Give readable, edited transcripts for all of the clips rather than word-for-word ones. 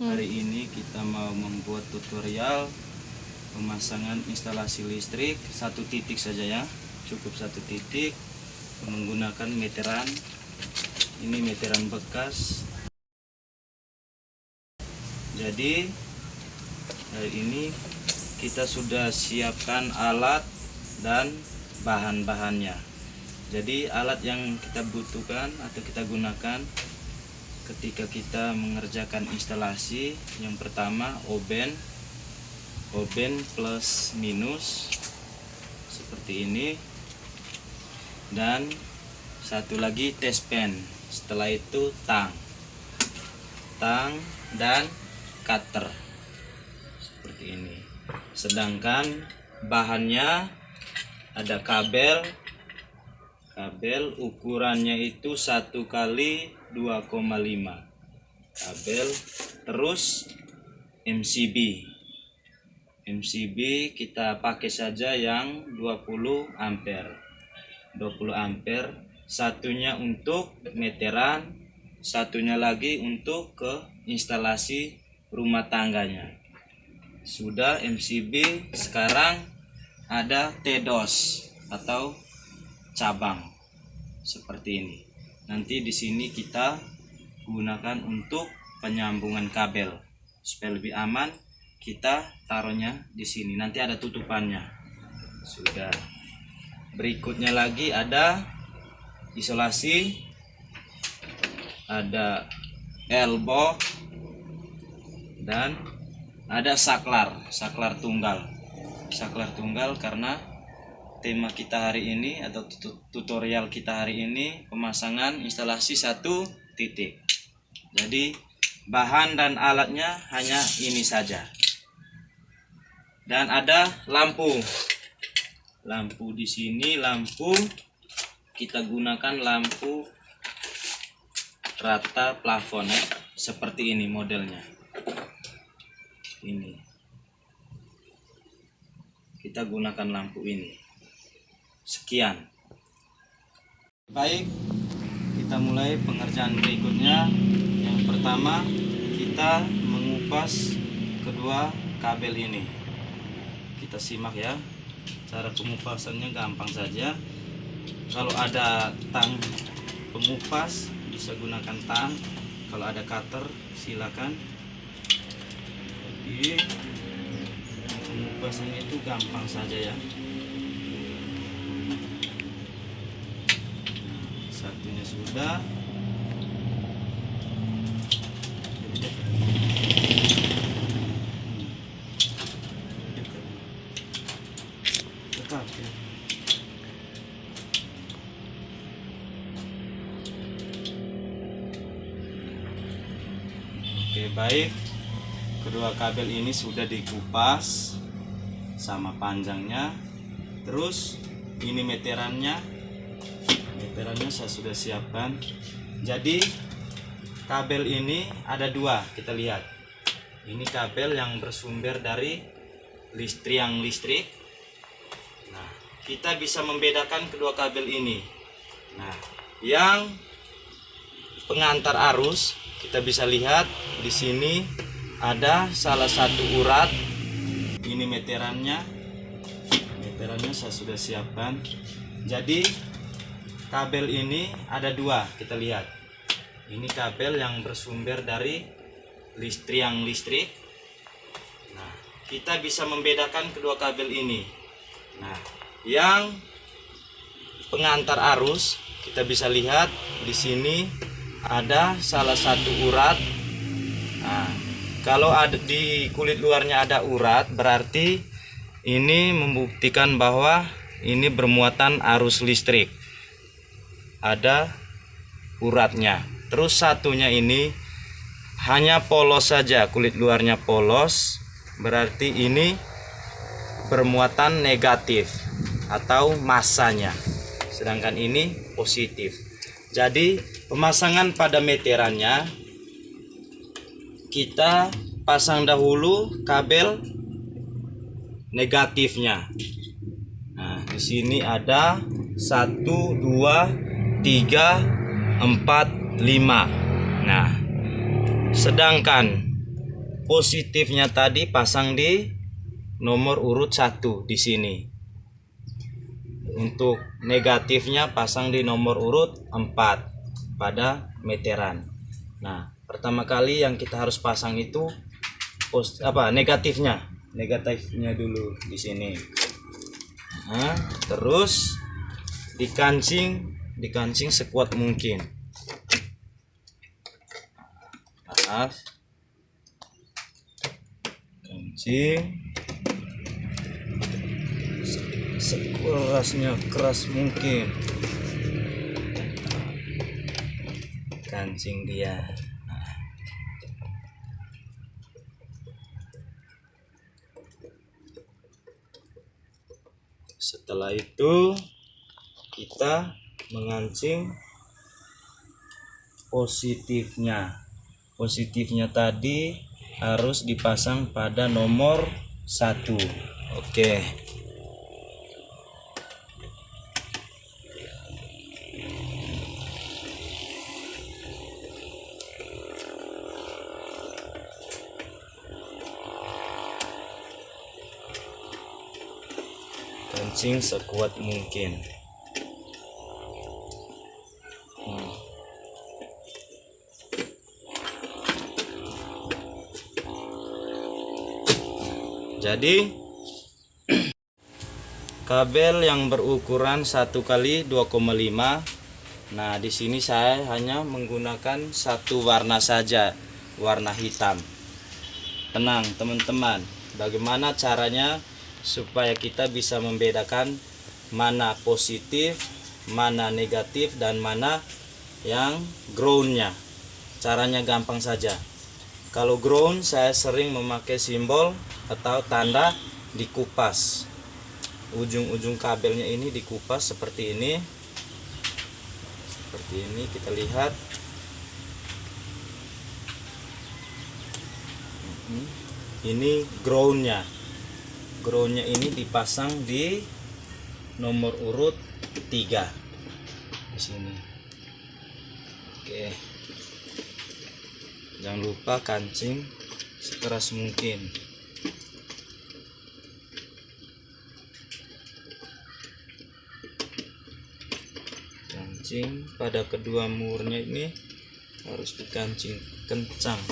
Hari ini kita mau membuat tutorial pemasangan instalasi listrik satu titik saja ya, cukup satu titik menggunakan meteran. Ini meteran bekas. Jadi hari ini kita sudah siapkan alat dan bahan-bahannya. Jadi alat yang kita butuhkan atau kita gunakan ketika kita mengerjakan instalasi, yang pertama oben plus minus seperti ini, dan satu lagi test pen. Setelah itu tang dan cutter seperti ini. Sedangkan bahannya ada kabel ukurannya itu 1 kali 2,5 kabel, terus MCB kita pakai saja yang 20 ampere, satunya untuk meteran, satunya lagi untuk ke instalasi rumah tangganya. Sudah MCB, sekarang ada TDOS atau cabang seperti ini. Nanti di sini kita gunakan untuk penyambungan kabel supaya lebih aman. Kita taruhnya di sini, nanti ada tutupannya. Sudah. Berikutnya lagi ada isolasi, ada elbow, dan ada saklar tunggal karena tema kita hari ini atau tutorial kita hari ini pemasangan instalasi satu titik. Jadi bahan dan alatnya hanya ini saja. Dan ada lampu di sini. Lampu kita gunakan lampu rata plafon ya, seperti ini modelnya. Ini kita gunakan lampu ini. Sekian. Baik, kita mulai pengerjaan berikutnya. Yang pertama, kita mengupas kedua kabel ini. Kita simak ya. Cara pengupasannya gampang saja. Kalau ada tang pengupas bisa gunakan tang. Kalau ada cutter silakan. Jadi pengupasannya itu gampang saja ya. Satunya sudah. Tetap ya. Oke, baik. Kedua kabel ini sudah dikupas sama panjangnya. Terus ini meterannya saya sudah siapkan. Jadi kabel ini ada dua, kita lihat. Ini kabel yang bersumber dari listrik. Nah, kita bisa membedakan kedua kabel ini. Nah, yang pengantar arus kita bisa lihat di sini ada salah satu urat. Ini meterannya saya sudah siapkan. Jadi kabel ini ada dua, kita lihat. Ini kabel yang bersumber dari listrik. Nah, kita bisa membedakan kedua kabel ini. Nah, yang pengantar arus kita bisa lihat di sini ada salah satu urat. Nah, kalau ada di kulit luarnya ada urat, berarti ini membuktikan bahwa ini bermuatan arus listrik. Ada uratnya. Terus satunya ini hanya polos saja, kulit luarnya polos, berarti ini bermuatan negatif atau masanya, sedangkan ini positif. Jadi pemasangan pada meterannya, kita pasang dahulu kabel negatifnya. Nah, di sini ada 1, 2, 3, 4, 5. Nah, sedangkan positifnya tadi pasang di nomor urut 1 di sini. Untuk negatifnya pasang di nomor urut 4 pada meteran. Nah, pertama kali yang kita harus pasang itu negatifnya. Negatifnya dulu di sini. Nah, terus dikancing sekuat mungkin. Maaf. Kancing keras mungkin. Kancing dia. Setelah itu kita mengancing positifnya. Positifnya tadi harus dipasang pada nomor 1. Oke. Kancing sekuat mungkin. Jadi kabel yang berukuran 1 kali 2,5. Nah, di sini saya hanya menggunakan satu warna saja, warna hitam. Tenang teman-teman, bagaimana caranya supaya kita bisa membedakan mana positif, mana negatif, dan mana yang groundnya. Caranya gampang saja. Kalau ground, saya sering memakai simbol atau tanda dikupas. Ujung-ujung kabelnya ini dikupas seperti ini. Seperti ini kita lihat. Ini groundnya. Groundnya ini dipasang di nomor urut 3 di sini. Oke. Jangan lupa kancing sekeras mungkin. Kancing pada kedua murnya ini harus dikancing kencang.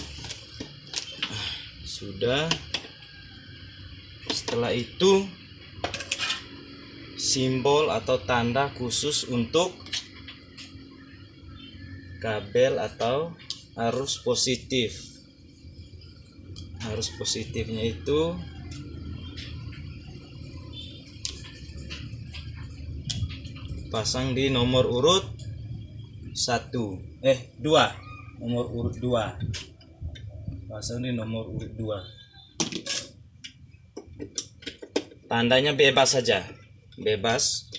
Sudah. Setelah itu simbol atau tanda khusus untuk kabel atau arus positif. Arus positifnya itu pasang di nomor urut 2. Nomor urut 2. Pasang di nomor urut 2. Tandanya bebas saja. Bebas.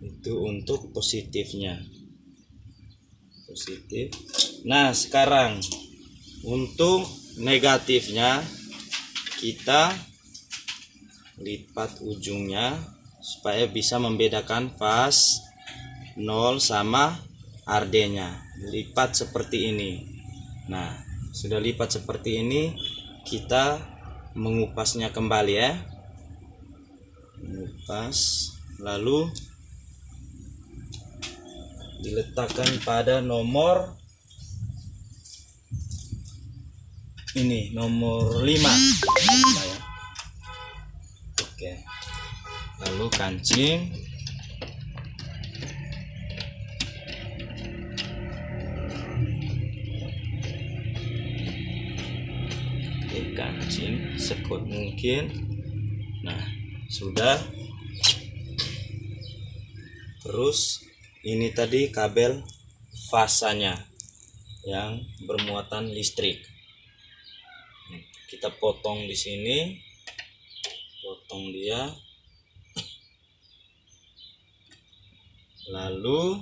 Itu untuk positifnya. Positif. Nah, sekarang untuk negatifnya kita lipat ujungnya supaya bisa membedakan fase 0 sama RD-nya. Lipat seperti ini. Nah, sudah lipat seperti ini, kita mengupasnya kembali ya. Mengupas, lalu diletakkan pada nomor ini, nomor 5 ya. Oke. Lalu kancing. Oke, kancing sekuat mungkin. Nah, sudah. Terus ini tadi kabel fasanya yang bermuatan listrik. Kita potong di sini, potong dia, lalu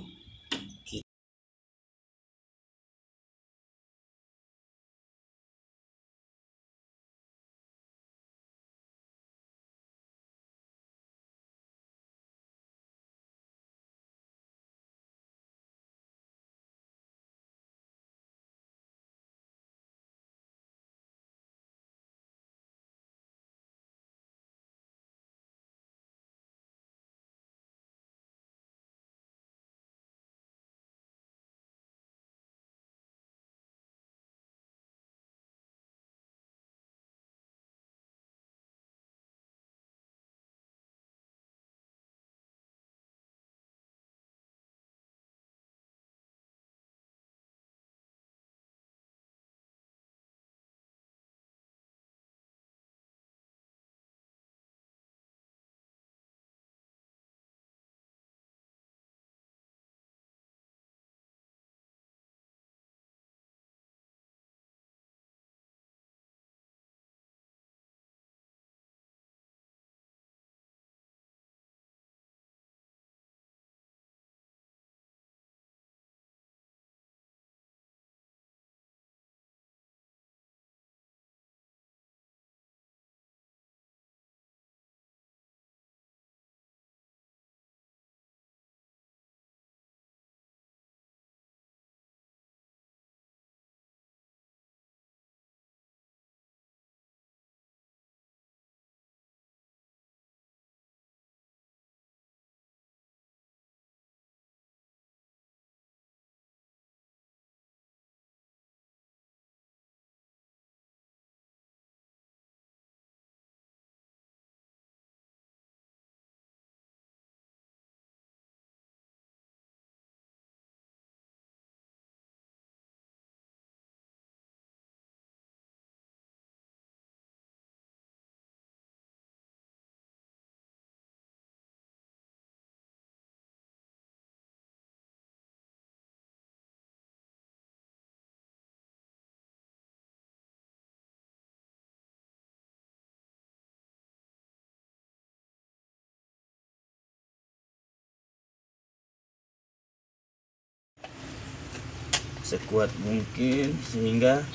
sekuat mungkin sehingga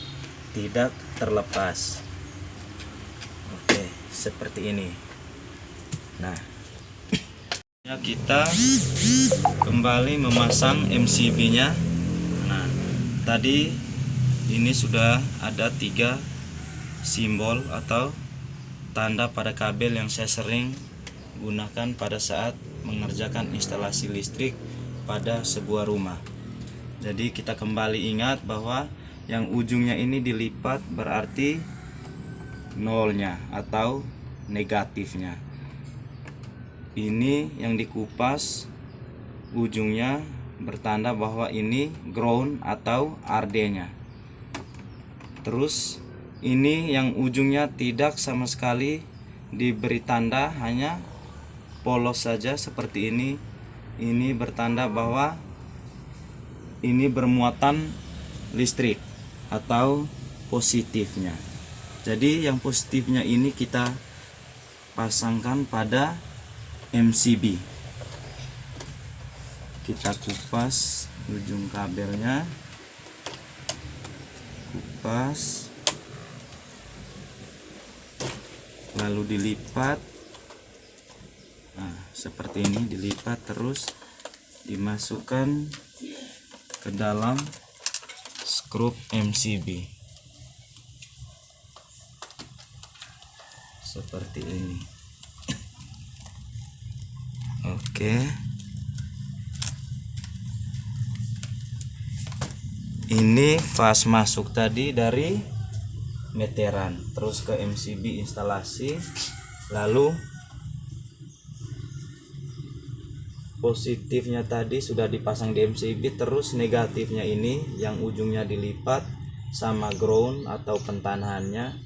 tidak terlepas. Oke, seperti ini. Nah, kita kembali memasang MCB-nya. Nah, tadi ini sudah ada 3 simbol atau tanda pada kabel yang saya sering gunakan pada saat mengerjakan instalasi listrik pada sebuah rumah. Jadi kita kembali ingat bahwa yang ujungnya ini dilipat berarti nolnya atau negatifnya. Ini yang dikupas ujungnya bertanda bahwa ini ground atau RD-nya. Terus ini yang ujungnya tidak sama sekali diberi tanda, hanya polos saja seperti ini. Ini bertanda bahwa ini bermuatan listrik atau positifnya. Jadi yang positifnya ini kita pasangkan pada MCB. Kita kupas ujung kabelnya, kupas, lalu dilipat. Nah, seperti ini, dilipat terus dimasukkan ke dalam skrup MCB seperti ini. Oke, ini fast masuk tadi dari meteran terus ke MCB instalasi, lalu positifnya tadi sudah dipasang di MCB, terus negatifnya ini yang ujungnya dilipat sama ground atau pentanahannya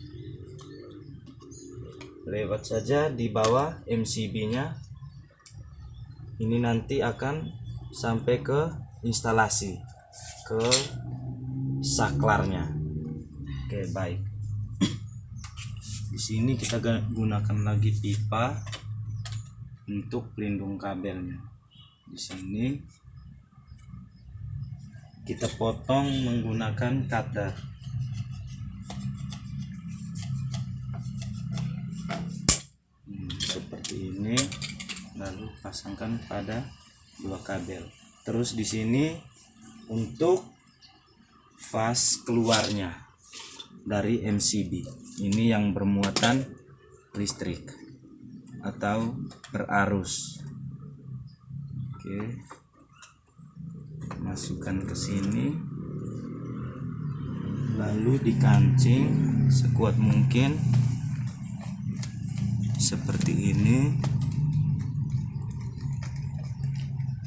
lewat saja di bawah MCB-nya. Ini nanti akan sampai ke instalasi, ke saklarnya. Oke, baik. Di sini kita gunakan lagi pipa untuk pelindung kabelnya. Di sini kita potong menggunakan cutter. Seperti ini, lalu pasangkan pada 2 kabel. Terus di sini untuk fast keluarnya dari MCB, ini yang bermuatan listrik atau berarus. Oke, masukkan ke sini, lalu dikancing sekuat mungkin seperti ini,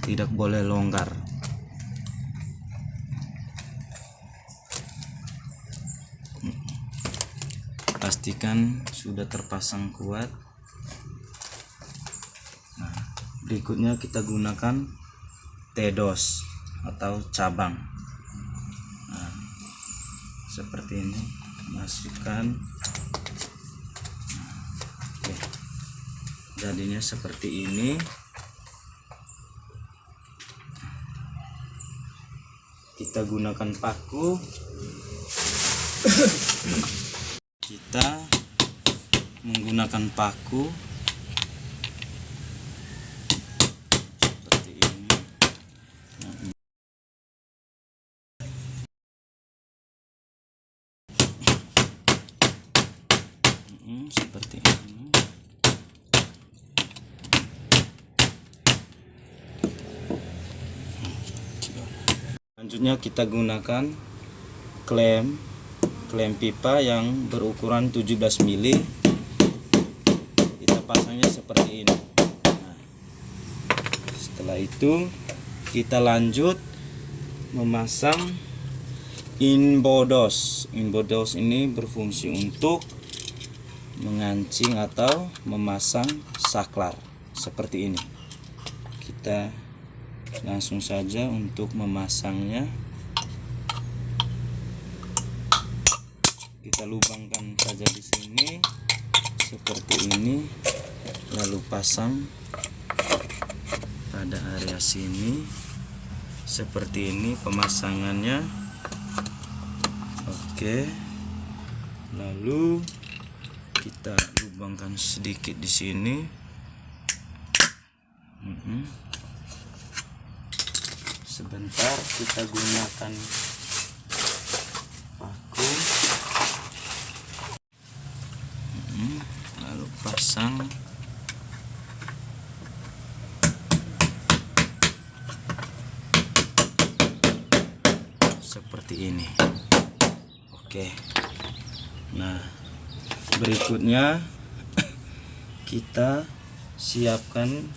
tidak boleh longgar. Pastikan sudah terpasang kuat. Nah, berikutnya kita gunakan TDOS atau cabang. Nah, seperti ini, masukkan. Oke, jadinya seperti ini. Kita gunakan paku. Kita menggunakan paku seperti ini. Seperti ini. Selanjutnya kita gunakan klem pipa yang berukuran 17 mili. Kita pasangnya seperti ini. Nah, setelah itu kita lanjut memasang inbodos. Inbodos ini berfungsi untuk mengancing atau memasang saklar seperti ini. Kita langsung saja untuk memasangnya. Kita lubangkan saja di sini seperti ini, lalu pasang pada area sini seperti ini pemasangannya. Oke, lalu kita lubangkan sedikit di sini. Sebentar kita gunakan paku. Lalu pasang. Seperti ini. Oke. Nah, berikutnya kita siapkan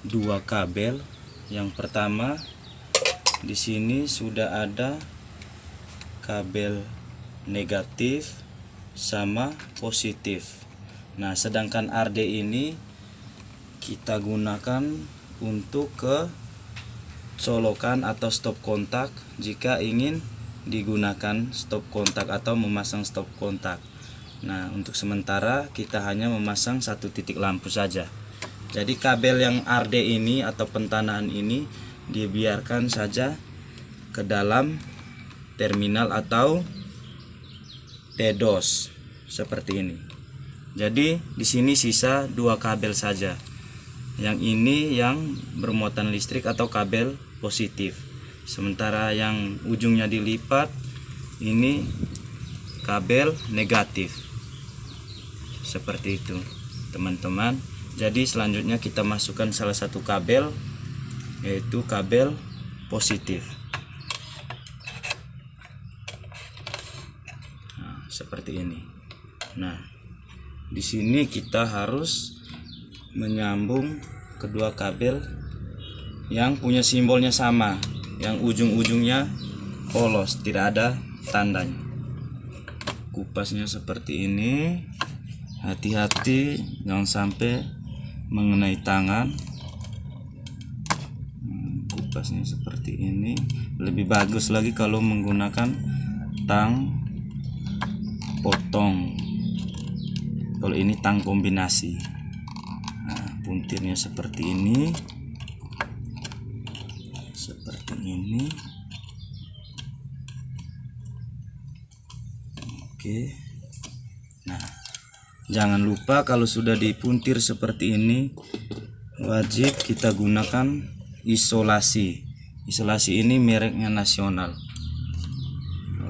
dua kabel. Yang pertama, di sini sudah ada kabel negatif sama positif. Nah, sedangkan RD ini kita gunakan untuk ke colokan atau stop kontak jika ingin digunakan stop kontak atau memasang stop kontak. Nah, untuk sementara kita hanya memasang satu titik lampu saja. Jadi kabel yang RD ini atau pentanahan ini dibiarkan saja ke dalam terminal atau TDOS seperti ini. Jadi di sini sisa dua kabel saja. Yang ini yang bermuatan listrik atau kabel positif. Sementara yang ujungnya dilipat ini kabel negatif. Seperti itu, teman-teman. Jadi selanjutnya kita masukkan salah satu kabel, yaitu kabel positif. Nah, seperti ini. Nah, di sini kita harus menyambung kedua kabel yang punya simbolnya sama, yang ujung-ujungnya polos, tidak ada tandanya. Kupasnya seperti ini. Hati-hati jangan sampai mengenai tangan. Kupasnya seperti ini. Lebih bagus lagi kalau menggunakan tang potong. Kalau ini tang kombinasi. Nah, puntirnya seperti ini. Seperti ini. Oke. Nah, jangan lupa kalau sudah dipuntir seperti ini, wajib kita gunakan isolasi. Isolasi ini mereknya Nasional.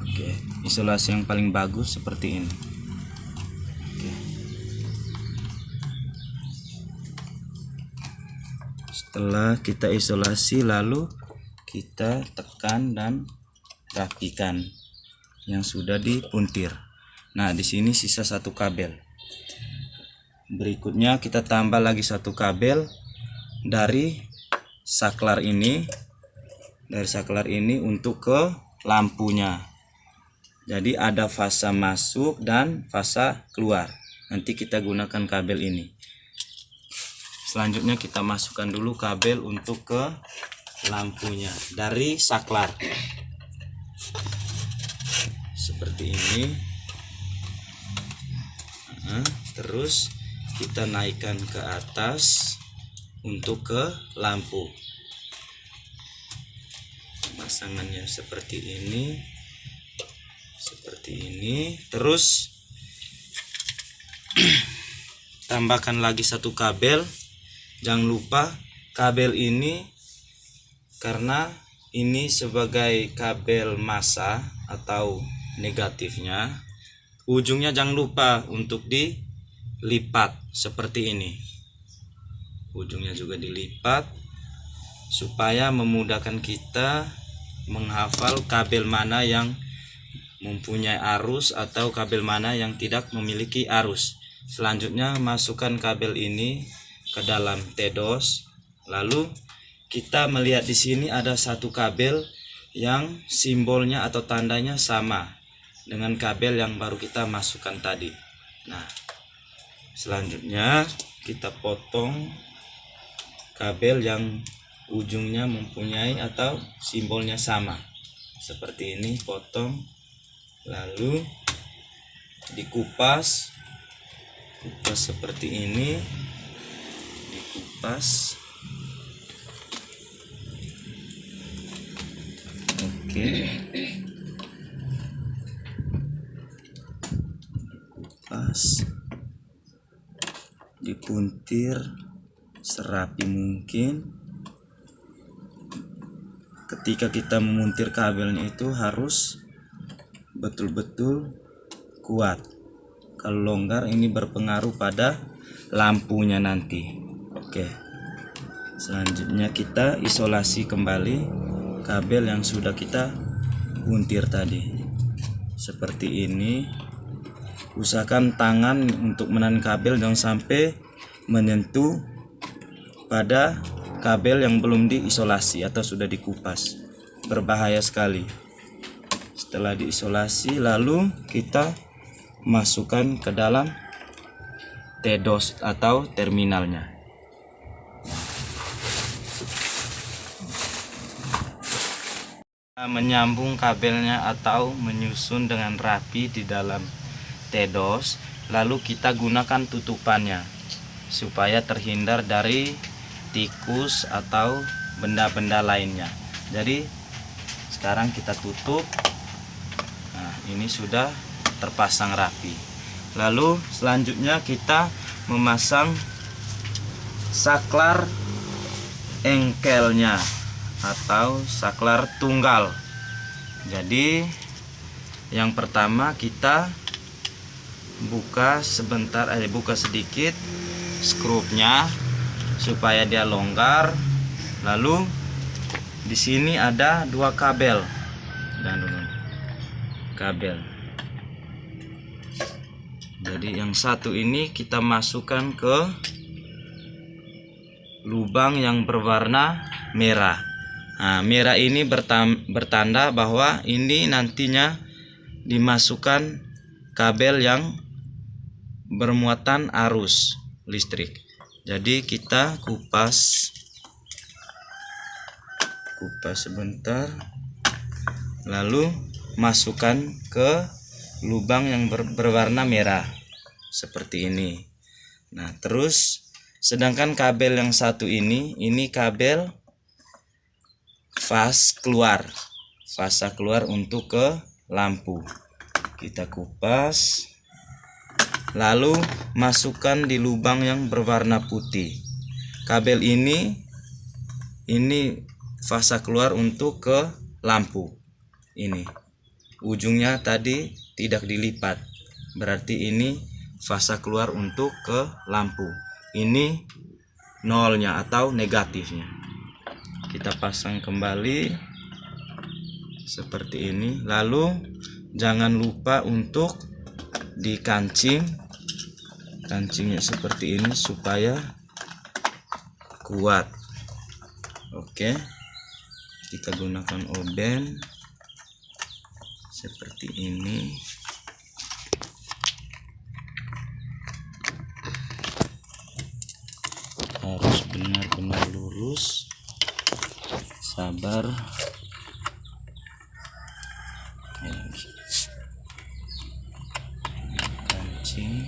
Oke, isolasi yang paling bagus seperti ini. Oke. Setelah kita isolasi, lalu kita tekan dan rapikan yang sudah dipuntir. Nah, di sini sisa satu kabel. Berikutnya kita tambah lagi satu kabel dari saklar ini. Dari saklar ini untuk ke lampunya. Jadi ada fasa masuk dan fasa keluar. Nanti kita gunakan kabel ini. Selanjutnya kita masukkan dulu kabel untuk ke lampunya dari saklar. Seperti ini. Nah, terus kita naikkan ke atas untuk ke lampu. Pemasangannya seperti ini. Seperti ini. Terus tambahkan lagi satu kabel. Jangan lupa kabel ini, karena ini sebagai kabel massa atau negatifnya, ujungnya jangan lupa untuk dilipat seperti ini. Ujungnya juga dilipat supaya memudahkan kita menghafal kabel mana yang mempunyai arus atau kabel mana yang tidak memiliki arus. Selanjutnya masukkan kabel ini ke dalam TDOS. Lalu kita melihat di sini ada satu kabel yang simbolnya atau tandanya sama dengan kabel yang baru kita masukkan tadi. Nah, selanjutnya kita potong kabel yang ujungnya mempunyai atau simbolnya sama. Seperti ini, potong. Lalu dikupas. Kupas seperti ini. Dikupas. Oke. kupas, dipuntir serapi mungkin. Ketika kita memuntir kabelnya itu harus betul-betul kuat. Kalau longgar ini berpengaruh pada lampunya nanti. Oke. Selanjutnya kita isolasi kembali kabel yang sudah kita puntir tadi. Seperti ini. Usahakan tangan untuk menahan kabel jangan sampai menyentuh pada kabel yang belum diisolasi atau sudah dikupas. Berbahaya sekali. Setelah diisolasi lalu kita masukkan ke dalam TDOS atau terminalnya. Menyambung kabelnya atau menyusun dengan rapi di dalam TDOS, lalu kita gunakan tutupannya supaya terhindar dari tikus atau benda-benda lainnya. Jadi sekarang kita tutup. Nah, ini sudah terpasang rapi. Lalu selanjutnya kita memasang saklar engkelnya atau saklar tunggal. Jadi yang pertama kita buka sedikit skrupnya supaya dia longgar. Lalu di sini ada dua kabel dan kabel. Jadi yang satu ini kita masukkan ke lubang yang berwarna merah. Nah, merah ini bertanda bahwa ini nantinya dimasukkan kabel yang bermuatan arus listrik. Jadi kita kupas sebentar, lalu masukkan ke lubang yang berwarna merah seperti ini. Nah, terus sedangkan kabel yang satu ini kabel fasa keluar untuk ke lampu. Kita kupas, lalu masukkan di lubang yang berwarna putih. Kabel ini fasa keluar untuk ke lampu. Ini ujungnya tadi tidak dilipat, berarti ini fasa keluar untuk ke lampu. Ini nolnya atau negatifnya. Kita pasang kembali seperti ini. Lalu jangan lupa untuk kancingnya seperti ini supaya kuat. Oke, kita gunakan oben seperti ini. Harus benar-benar lurus. Sabar. Kancing.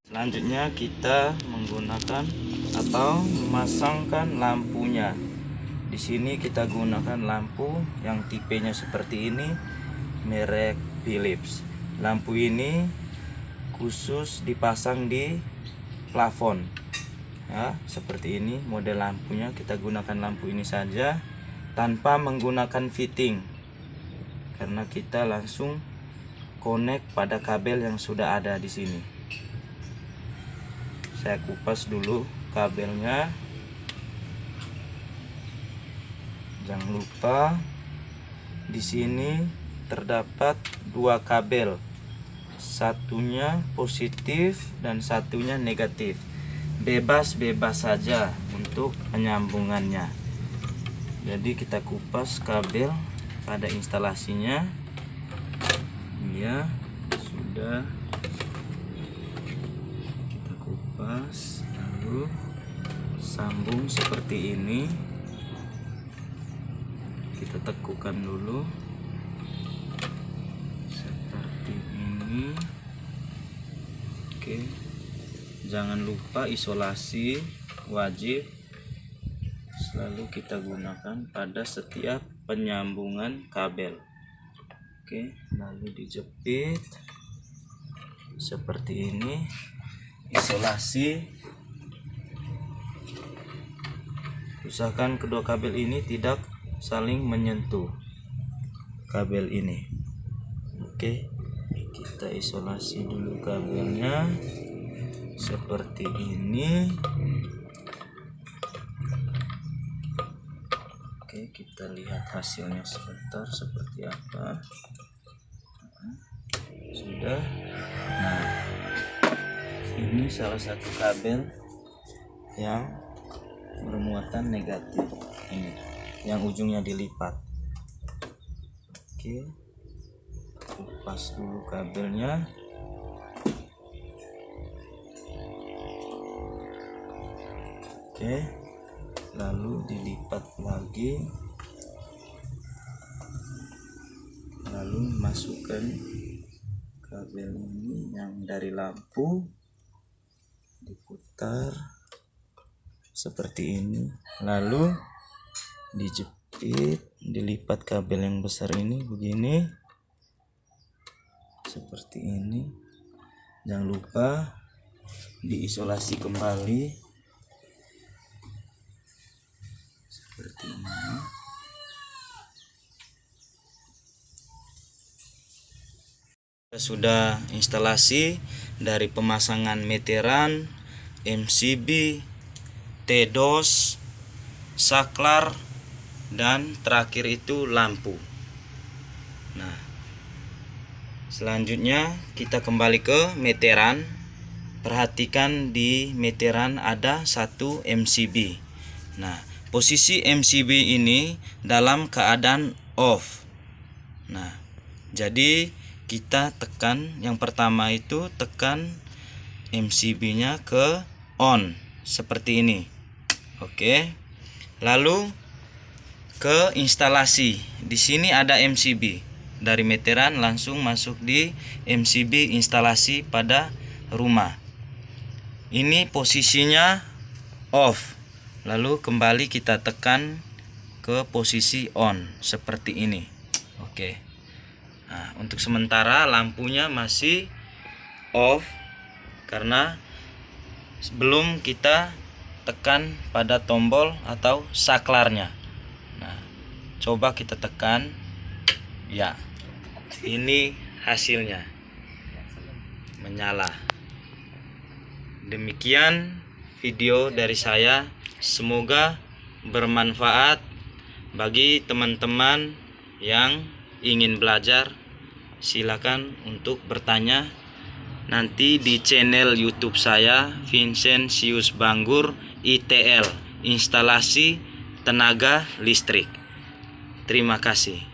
Selanjutnya kita menggunakan atau memasangkan lampunya. Di sini kita gunakan lampu yang tipenya seperti ini, merek Philips. Lampu ini khusus dipasang di plafon. Ya, seperti ini model lampunya. Kita gunakan lampu ini saja tanpa menggunakan fitting. Karena kita langsung connect pada kabel yang sudah ada di sini. Saya kupas dulu kabelnya. Jangan lupa di sini terdapat dua kabel. Satunya positif dan satunya negatif. Bebas-bebas saja untuk penyambungannya. Jadi kita kupas kabel pada instalasinya. Ya, sudah. Lalu sambung seperti ini. Kita tekukan dulu seperti ini. Oke, jangan lupa isolasi wajib selalu kita gunakan pada setiap penyambungan kabel. Oke, lalu dijepit seperti ini. Isolasi, usahakan kedua kabel ini tidak saling menyentuh kabel ini. Oke, kita isolasi dulu kabelnya seperti ini. Oke, kita lihat hasilnya sebentar seperti apa. Sudah. Nah, ini salah satu kabel yang bermuatan negatif, ini yang ujungnya dilipat. Oke, kupas dulu kabelnya. Oke, lalu dilipat lagi, lalu masukkan kabel ini yang dari lampu, diputar seperti ini, lalu dijepit, dilipat kabel yang besar ini begini seperti ini. Jangan lupa diisolasi kembali seperti ini. Sudah instalasi dari pemasangan meteran, MCB, T-dos, saklar, dan terakhir itu lampu. Nah, selanjutnya kita kembali ke meteran. Perhatikan di meteran ada satu MCB. Nah, posisi MCB ini dalam keadaan off. Nah, jadi kita tekan yang pertama itu tekan MCB-nya ke on seperti ini. Oke. Lalu ke instalasi. Di sini ada MCB. Dari meteran langsung masuk di MCB instalasi pada rumah. Ini posisinya off. Lalu kembali kita tekan ke posisi on seperti ini. Oke. Nah, untuk sementara lampunya masih off karena sebelum kita tekan pada tombol atau saklarnya. Nah, coba kita tekan. Ya, ini hasilnya menyala. Demikian video dari saya, semoga bermanfaat bagi teman-teman yang ingin belajar. Silakan untuk bertanya nanti di channel YouTube saya, Vincentius Banggur ITL, instalasi tenaga listrik. Terima kasih.